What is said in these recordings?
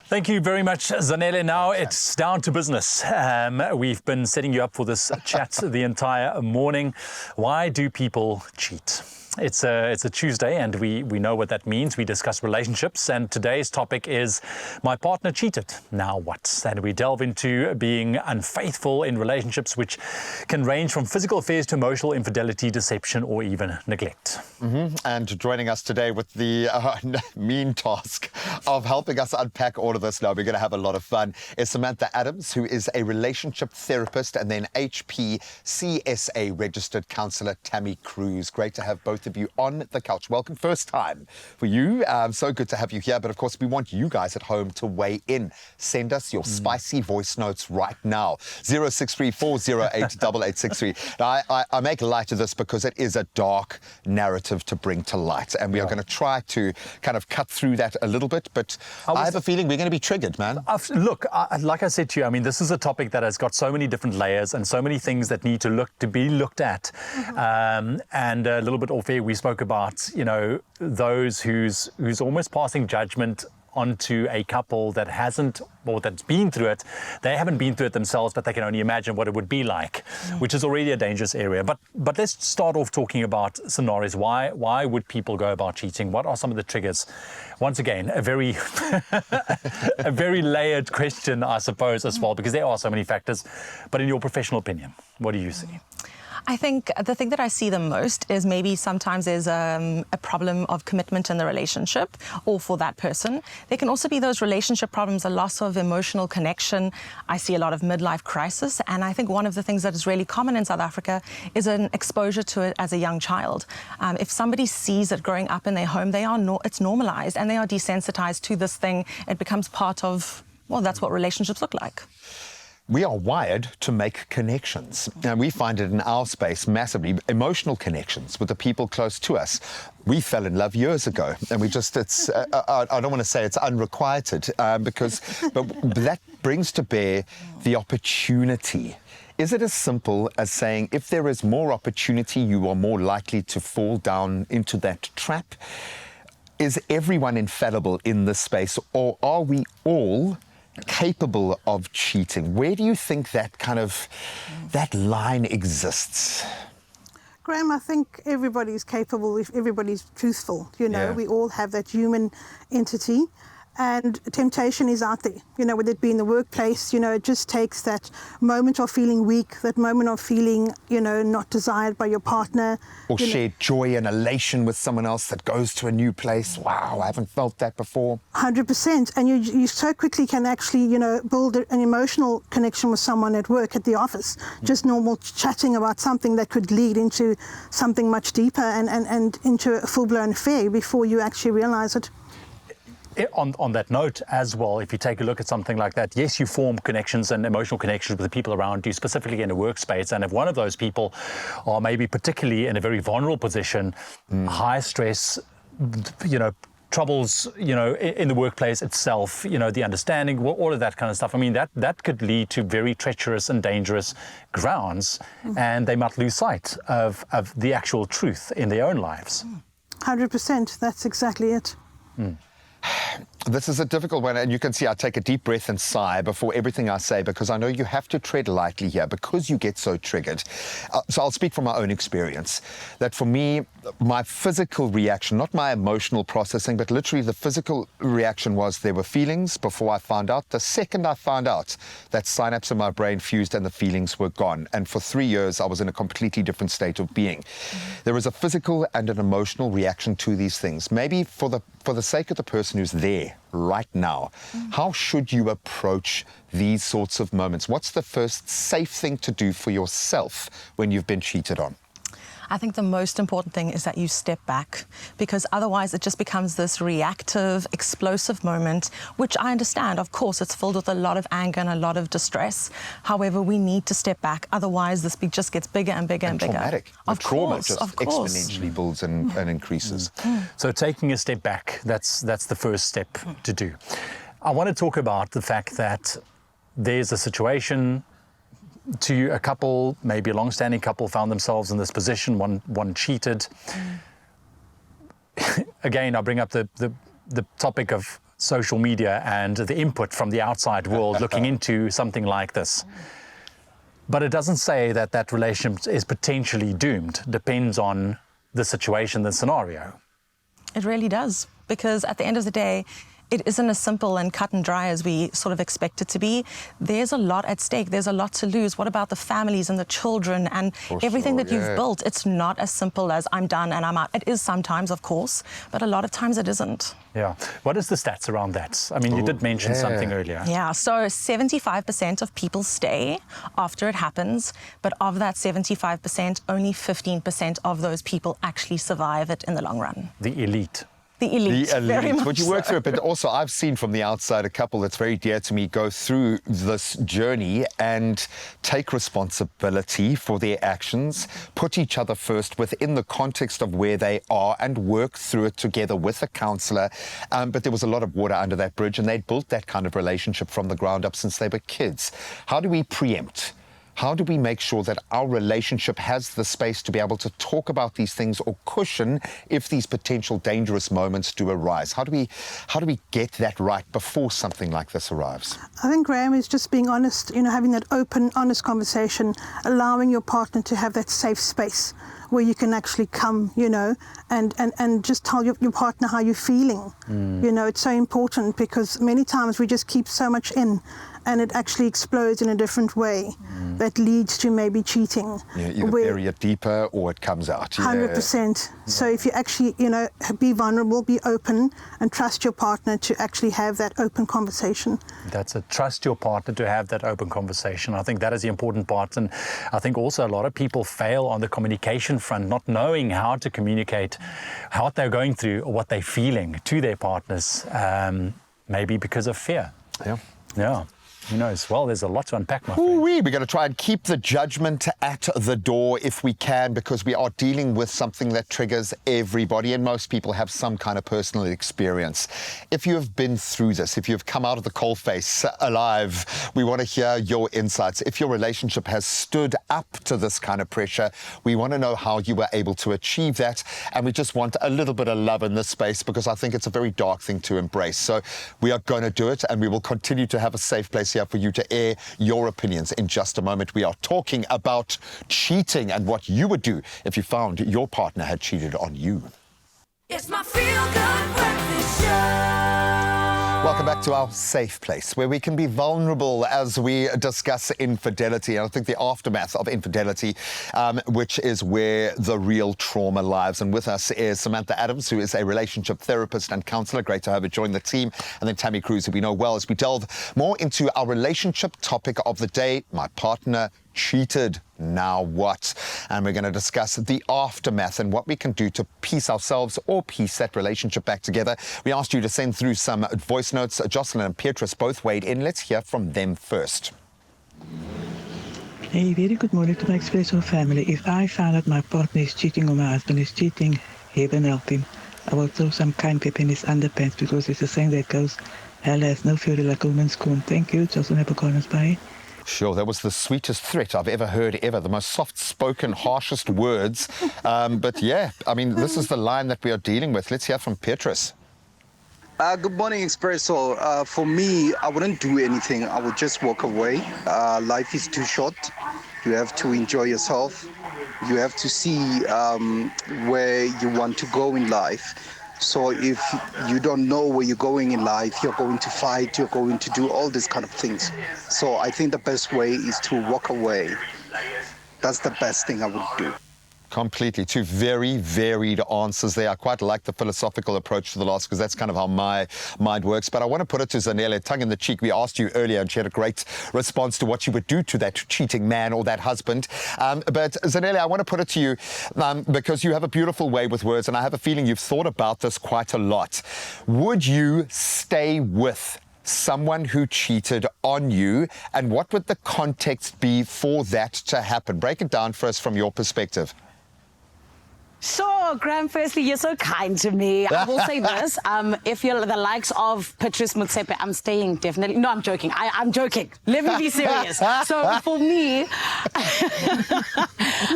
Thank you very much, Zanele. Now it's down to business. We've been setting you up for this chat the entire morning. Why do people cheat? It's a Tuesday, and we know what that means. We discuss relationships, and today's topic is my partner cheated. Now what? And we delve into being unfaithful in relationships, which can range from physical affairs to emotional infidelity, deception, or even neglect. And joining us today with the mean task of helping us unpack all of this, now we're going to have a lot of fun, is Samantha Adams, who is a relationship therapist, and then HPCSA registered counsellor Tammy Cruz. Great to have both of you on the couch. Welcome, first time for you. So good to have you here. But of course, we want you guys at home to weigh in. Send us your spicy voice notes right now. 063-408-8863. Now, I make light of this because it is a dark narrative to bring to light, and we are going to try to kind of cut through that a little bit. But I have a feeling we're going to be triggered, man. Look, like I said to you, I mean, this is a topic that has got so many different layers and so many things that need to be looked at. And a little bit off air, we spoke about, you know, those who's almost passing judgment onto a couple that hasn't, or that's been through it. They haven't been through it themselves, but they can only imagine what it would be like, which is already a dangerous area. But let's start off talking about scenarios. Why would people go about cheating? What are some of the triggers? Once again, a very a very layered question, I suppose, as well, because there are so many factors. But in your professional opinion, what do you see? I think the thing that I see the most is maybe sometimes there's a problem of commitment in the relationship, or for that person. There can also be those relationship problems, a loss of emotional connection. I see a lot of midlife crisis, and I think one of the things that is really common in South Africa is an exposure to it as a young child. If somebody sees it growing up in their home, it's normalized, and they are desensitized to this thing. It becomes part of, well, that's what relationships look like. We are wired to make connections, and we find it in our space massively, emotional connections with the people close to us. We fell in love years ago, and we just, I don't want to say it's unrequited, but that brings to bear the opportunity. Is it as simple as saying, if there is more opportunity, you are more likely to fall down into that trap? Is everyone infallible in this space, or are we all capable of cheating? Where do you think that that line exists? Graham, I think everybody's capable if everybody's truthful. You know, we all have that human entity, and temptation is out there. You know, whether it be in the workplace, you know, it just takes that moment of feeling weak, that moment of feeling, you know, not desired by your partner. Or shared joy and elation with someone else that goes to a new place. Wow, I haven't felt that before. 100%. And you so quickly can actually, you know, build an emotional connection with someone at work, at the office. Just normal chatting about something that could lead into something much deeper and into a full-blown affair before you actually realize it. On that note as well, if you take a look at something like that, yes, you form connections and emotional connections with the people around you, specifically in a workspace. And if one of those people are maybe particularly in a very vulnerable position, high stress, you know, troubles, you know, in the workplace itself, you know, the understanding, all of that kind of stuff. I mean, that could lead to very treacherous and dangerous grounds, and they might lose sight of the actual truth in their own lives. 100%. That's exactly it. This is a difficult one, and you can see I take a deep breath and sigh before everything I say, because I know you have to tread lightly here because you get so triggered. So I'll speak from my own experience, that for me, my physical reaction, not my emotional processing, but literally the physical reaction was there were feelings before I found out. The second I found out, that synapse in my brain fused and the feelings were gone. And for 3 years, I was in a completely different state of being. There is a physical and an emotional reaction to these things. Maybe for the sake of the person who's there right now, how should you approach these sorts of moments? What's the first safe thing to do for yourself when you've been cheated on? I think the most important thing is that you step back, because otherwise it just becomes this reactive, explosive moment, which I understand. Of course, it's filled with a lot of anger and a lot of distress. However, we need to step back. Otherwise, this just gets bigger and bigger and bigger. Traumatic. Of trauma course, just exponentially builds and increases. So taking a step back, that's the first step to do. I want to talk about the fact that there's a situation to a couple, maybe a long-standing couple, found themselves in this position. One cheated. Again, I bring up the topic of social media and the input from the outside world looking into something like this. But it doesn't say that that relationship is potentially doomed. Depends on the situation, the scenario. It really does, because at the end of the day, it isn't as simple and cut and dry as we sort of expect it to be. There's a lot at stake. There's a lot to lose. What about the families and the children and everything that you've built? It's not as simple as I'm done and I'm out. It is sometimes, of course, but a lot of times it isn't. Yeah. What is the stats around that? I mean, you did mention something earlier. Yeah, so 75% of people stay after it happens, but of that 75%, only 15% of those people actually survive it in the long run. The elite. The elite, very much Would you work so. through it? But also, I've seen from the outside a couple that's very dear to me go through this journey and take responsibility for their actions, put each other first within the context of where they are and work through it together with a counsellor. But there was a lot of water under that bridge, and they'd built that kind of relationship from the ground up since they were kids. How do we preempt? How do we make sure that our relationship has the space to be able to talk about these things or cushion if these potential dangerous moments do arise? How do we get that right before something like this arrives? I think, Graham, is just being honest, having that open, honest conversation, allowing your partner to have that safe space where you can actually come, and just tell your partner how you're feeling. It's so important, because many times we just keep so much in, and it actually explodes in a different way that leads to maybe cheating. Yeah, either bury it deeper or it comes out. 100%. So if you actually, be vulnerable, be open, and trust your partner to actually have that open conversation. That's it. Trust your partner to have that open conversation. I think that is the important part. And I think also a lot of people fail on the communication front, not knowing how to communicate what they're going through or what they're feeling to their partners, maybe because of fear. Yeah. Who knows? Well, there's a lot to unpack, my friend. We're going to try and keep the judgment at the door if we can, because we are dealing with something that triggers everybody, and most people have some kind of personal experience. If you have been through this, if you've come out of the coalface alive, we want to hear your insights. If your relationship has stood up to this kind of pressure, we want to know how you were able to achieve that, and we just want a little bit of love in this space, because I think it's a very dark thing to embrace. So we are going to do it, and we will continue to have a safe place here for you to air your opinions. In just a moment, we are talking about cheating and what you would do if you found your partner had cheated on you. It's my feel-good breakfast show. Welcome back to our safe place, where we can be vulnerable as we discuss infidelity. And I think the aftermath of infidelity, which is where the real trauma lies. And with us is Samantha Adams, who is a relationship therapist and counsellor. Great to have her join the team. And then Tammy Cruz, who we know well, as we delve more into our relationship topic of the day: my partner cheated, now what? And we're going to discuss the aftermath and what we can do to piece ourselves or piece that relationship back together. We asked you to send through some voice notes. Jocelyn and Beatrice both weighed in. Let's hear from them first. Hey, very good morning to my Expresso family. If I find out my partner is cheating or my husband is cheating, heaven help him. I will throw some kind pepper in his underpants, because it's a saying that goes, hell has no fury like a woman's scorn. Thank you, Jocelyn. Have a corner. Bye. Sure, that was the sweetest threat I've ever heard, the most soft-spoken, harshest words. But yeah, I mean, this is the line that we are dealing with. Let's hear from Beatrice. Good morning, Expresso. For me, I wouldn't do anything. I would just walk away. Life is too short. You have to enjoy yourself. You have to see where you want to go in life. So if you don't know where you're going in life, you're going to fight, you're going to do all these kind of things. So I think the best way is to walk away. That's the best thing I would do. Completely. Two very varied answers there. I quite like the philosophical approach to the last, because that's kind of how my mind works. But I want to put it to Zanele, tongue in the cheek. We asked you earlier, and she had a great response to what you would do to that cheating man or that husband. But Zanele, I want to put it to you because you have a beautiful way with words, and I have a feeling you've thought about this quite a lot. Would you stay with someone who cheated on you, and what would the context be for that to happen? Break it down for us from your perspective. So Oh, Graham, firstly, you're so kind to me. I will say this. If you're the likes of Patrice Motsepe, I'm staying, definitely. No, I'm joking. I'm joking. Let me be serious. So for me,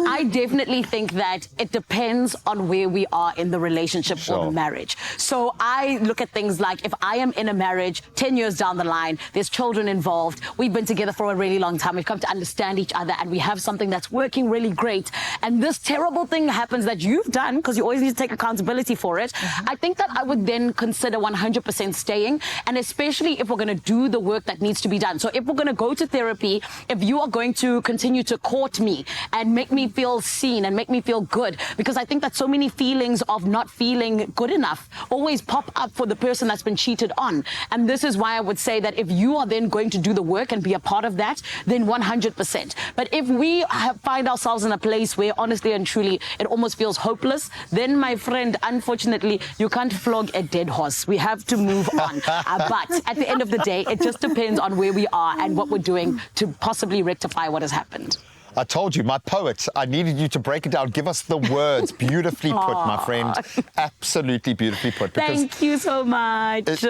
I definitely think that it depends on where we are in the relationship or the marriage. So I look at things like if I am in a marriage 10 years down the line, there's children involved, we've been together for a really long time, we've come to understand each other, and we have something that's working really great, and this terrible thing happens that you've done, because you always need to take accountability for it, I think that I would then consider 100% staying, and especially if we're going to do the work that needs to be done. So if we're going to go to therapy, if you are going to continue to court me and make me feel seen and make me feel good, because I think that so many feelings of not feeling good enough always pop up for the person that's been cheated on. And this is why I would say that if you are then going to do the work and be a part of that, then 100%. But if we find ourselves in a place where honestly and truly it almost feels hopeless, then my friend, unfortunately, you can't flog a dead horse. We have to move on. But at the end of the day, it just depends on where we are and what we're doing to possibly rectify what has happened. I told you, my poet, I needed you to break it down. Give us the words. Beautifully put, my friend. Absolutely beautifully put. Thank you so much.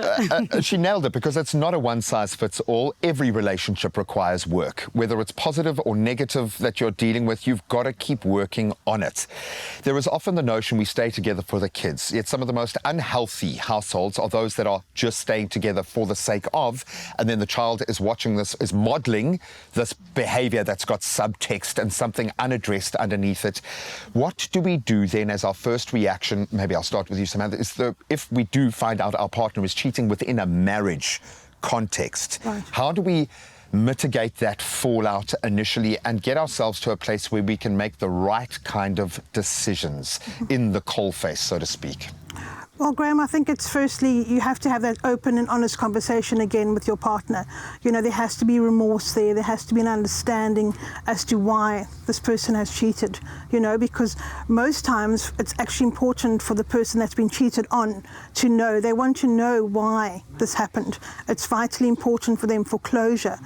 She nailed it, because it's not a one-size-fits-all. Every relationship requires work. Whether it's positive or negative that you're dealing with, you've got to keep working on it. There is often the notion we stay together for the kids. Yet some of the most unhealthy households are those that are just staying together for the sake of, and then the child is watching this, is modeling this behavior that's got subtext and something unaddressed underneath it. What do we do then as our first reaction? Maybe I'll start with you, Samantha. If we do find out our partner is cheating within a marriage context, how do we mitigate that fallout initially and get ourselves to a place where we can make the right kind of decisions in the coalface, so to speak? Well, Graham, I think it's firstly, you have to have that open and honest conversation again with your partner. You know, there has to be remorse there. There has to be an understanding as to why this person has cheated, you know, because most times it's actually important for the person that's been cheated on to know. They want to know why this happened. It's vitally important for them for closure.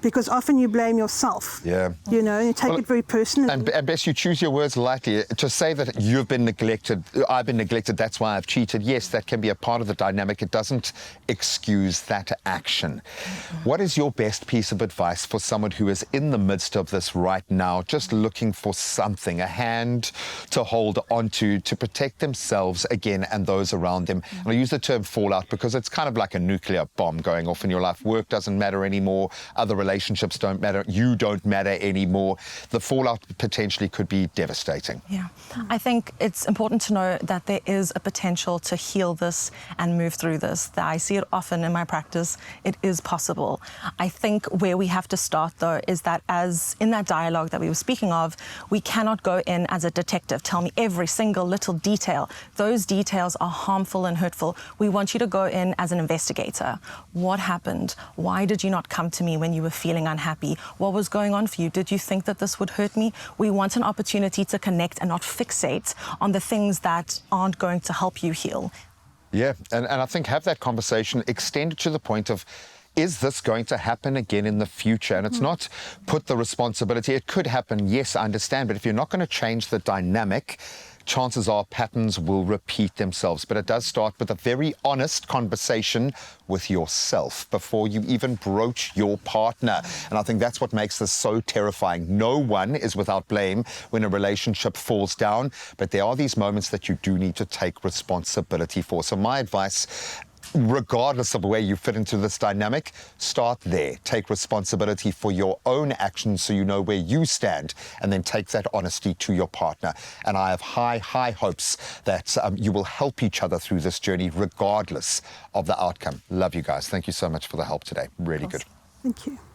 Because often you blame yourself. Yeah. You know, you take it very personally. And Bess, you choose your words lightly. To say that you've been neglected, I've been neglected, that's why I've cheated, yes, that can be a part of the dynamic. It doesn't excuse that action. What is your best piece of advice for someone who is in the midst of this right now, just looking for something, a hand to hold onto to protect themselves again and those around them? And I use the term fallout because it's kind of like a nuclear bomb going off in your life. Work doesn't matter anymore. Other relationships don't matter. You don't matter anymore. The fallout potentially could be devastating. Yeah. I think it's important to know that there is a potential to heal this and move through this. That I see it often in my practice. It is possible. I think where we have to start, though, is that as in that dialogue that we were speaking of, we cannot go in as a detective, tell me every single little detail. Those details are harmful and hurtful. We want you to go in as an investigator. What happened? Why did you not come to me when you were feeling unhappy? What was going on for you? Did you think that this would hurt me? We want an opportunity to connect and not fixate on the things that aren't going to help you heal. Yeah, and I think have that conversation, extend it to the point of, is this going to happen again in the future? And it's not put the responsibility. It could happen, yes, I understand, but if you're not going to change the dynamic, chances are patterns will repeat themselves. But it does start with a very honest conversation with yourself before you even broach your partner. And I think that's what makes this so terrifying. No one is without blame when a relationship falls down, but there are these moments that you do need to take responsibility for. So my advice, regardless of where you fit into this dynamic, start there. Take responsibility for your own actions so you know where you stand, and then take that honesty to your partner. And I have high, high hopes that you will help each other through this journey regardless of the outcome. Love you guys. Thank you so much for the help today. Really good. Thank you.